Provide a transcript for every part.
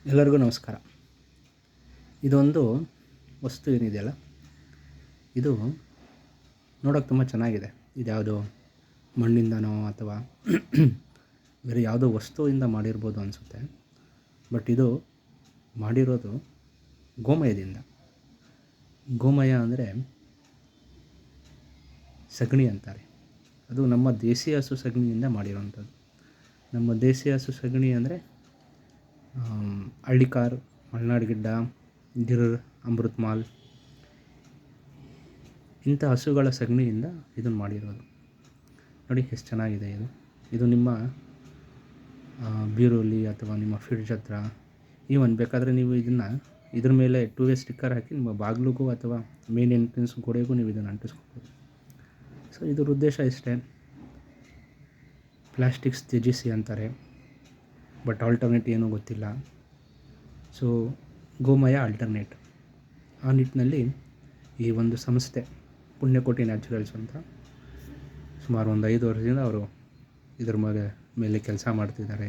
ಎಲ್ಲರಿಗೂ ನಮಸ್ಕಾರ. ಇದೊಂದು ವಸ್ತು ಏನಿದೆಯಲ್ಲ, ಇದು ನೋಡೋಕೆ ತುಂಬ ಚೆನ್ನಾಗಿದೆ. ಇದ್ಯಾವುದೋ ಮಣ್ಣಿಂದನೋ ಅಥವಾ ಬೇರೆ ಯಾವುದೋ ವಸ್ತುವಿಂದ ಮಾಡಿರ್ಬೋದು ಅನಿಸುತ್ತೆ. ಬಟ್ ಇದು ಮಾಡಿರೋದು ಗೋಮಯದಿಂದ. ಗೋಮಯ ಅಂದರೆ ಸಗಣಿ ಅಂತಾರೆ. ಅದು ನಮ್ಮ ದೇಸಿ ಹಸು ಸಗಣಿಯಿಂದ ಮಾಡಿರೋವಂಥದ್ದು. ನಮ್ಮ ದೇಸಿ ಹಸು ಸಗಣಿ ಅಂದರೆ ಹಳ್ಳಿಕಾರ್, ಮಲೆನಾಡು ಗಿಡ್ಡ, ಗಿರ್, ಅಮೃತಮಾಲ್ ಇಂಥ ಹಸುಗಳ ಸಗಣಿಯಿಂದ ಇದನ್ನು ಮಾಡಿರೋದು. ನೋಡಿ ಎಷ್ಟು ಚೆನ್ನಾಗಿದೆ ಇದು. ಇದು ನಿಮ್ಮ ಬೀರುಲಿ ಅಥವಾ ನಿಮ್ಮ ಫ್ರಿಡ್ಜ್ ಹತ್ರ ಈವನ್ ಬೇಕಾದರೆ ನೀವು ಇದ್ರ ಮೇಲೆ 2 ಸ್ಟಿಕ್ಕರ್ ಹಾಕಿ ನಿಮ್ಮ ಬಾಗಿಲಿಗೂ ಅಥವಾ ಮೇನ್ ಎಂಟ್ರೆನ್ಸ್ ಗೋಡೆಗೂ ನೀವು ಇದನ್ನು ಅಂಟಿಸ್ಕೊಬೋದು. ಸೊ ಇದ್ರ ಉದ್ದೇಶ ಇಷ್ಟೇ. ಪ್ಲಾಸ್ಟಿಕ್ಸ್ ತ್ಯಜಿಸಿ ಅಂತಾರೆ, ಬಟ್ ಆಲ್ಟರ್ನೇಟ್ ಏನೂ ಗೊತ್ತಿಲ್ಲ. ಸೊ ಗೋಮಯ ಆಲ್ಟರ್ನೇಟ್. ಆ ನಿಟ್ಟಿನಲ್ಲಿ ಈ ಒಂದು ಸಂಸ್ಥೆ ಪುಣ್ಯಕೋಟಿ ನ್ಯಾಚುರಲ್ಸ್ ಅಂತ ಸುಮಾರು ಒಂದು 5 ವರ್ಷದಿಂದ ಅವರು ಇದ್ರ ಮೇಲೆ ಕೆಲಸ ಮಾಡ್ತಿದ್ದಾರೆ.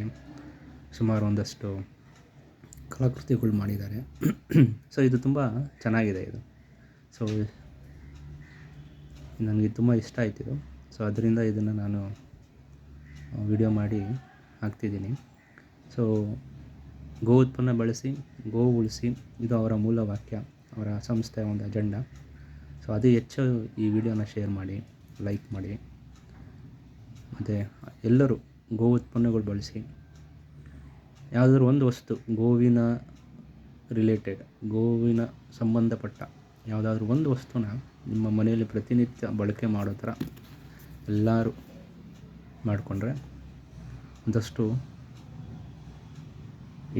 ಸುಮಾರು ಒಂದಷ್ಟು ಕಲಾಕೃತಿಗಳು ಮಾಡಿದ್ದಾರೆ. ಸೊ ಇದು ತುಂಬ ಚೆನ್ನಾಗಿದೆ ಇದು. ಸೊ ನನಗೆ ತುಂಬ ಇಷ್ಟ ಆಯ್ತಿದು. ಸೊ ಅದರಿಂದ ಇದನ್ನು ನಾನು ವಿಡಿಯೋ ಮಾಡಿ ಹಾಕ್ತಿದ್ದೀನಿ. ಸೊ ಗೋ ಉತ್ಪನ್ನ ಬಳಸಿ, ಗೋ ಉಳಿಸಿ, ಇದು ಅವರ ಮೂಲ ವಾಕ್ಯ, ಅವರ ಸಂಸ್ಥೆಯ ಒಂದು ಅಜೆಂಡಾ. ಸೊ ಅದೇ ಹೆಚ್ಚು ಈ ವಿಡಿಯೋನ ಶೇರ್ ಮಾಡಿ, ಲೈಕ್ ಮಾಡಿ. ಮತ್ತು ಎಲ್ಲರೂ ಗೋ ಉತ್ಪನ್ನಗಳು ಬಳಸಿ. ಯಾವುದಾದ್ರೂ ಒಂದು ವಸ್ತು ಗೋವಿನ ರಿಲೇಟೆಡ್, ಗೋವಿನ ಸಂಬಂಧಪಟ್ಟ ಯಾವುದಾದ್ರೂ ಒಂದು ವಸ್ತುನ ನಿಮ್ಮ ಮನೆಯಲ್ಲಿ ಪ್ರತಿನಿತ್ಯ ಬಳಕೆ ಮಾಡೋ ಥರ ಎಲ್ಲರೂ ಮಾಡಿಕೊಂಡ್ರೆ ಒಂದಷ್ಟು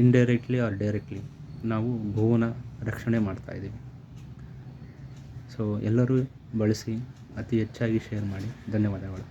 ಇಂಡೈರೆಕ್ಟ್ಲಿ ಆರ್ ಡೈರೆಕ್ಟ್ಲಿ ನಾವು ಗೋವನ್ನ ರಕ್ಷಣೆ ಮಾಡ್ತಾಯಿದ್ದೀವಿ. ಸೊ ಎಲ್ಲರೂ ಬಳಸಿ, ಅತಿ ಹೆಚ್ಚಾಗಿ ಶೇರ್ ಮಾಡಿ. ಧನ್ಯವಾದಗಳು.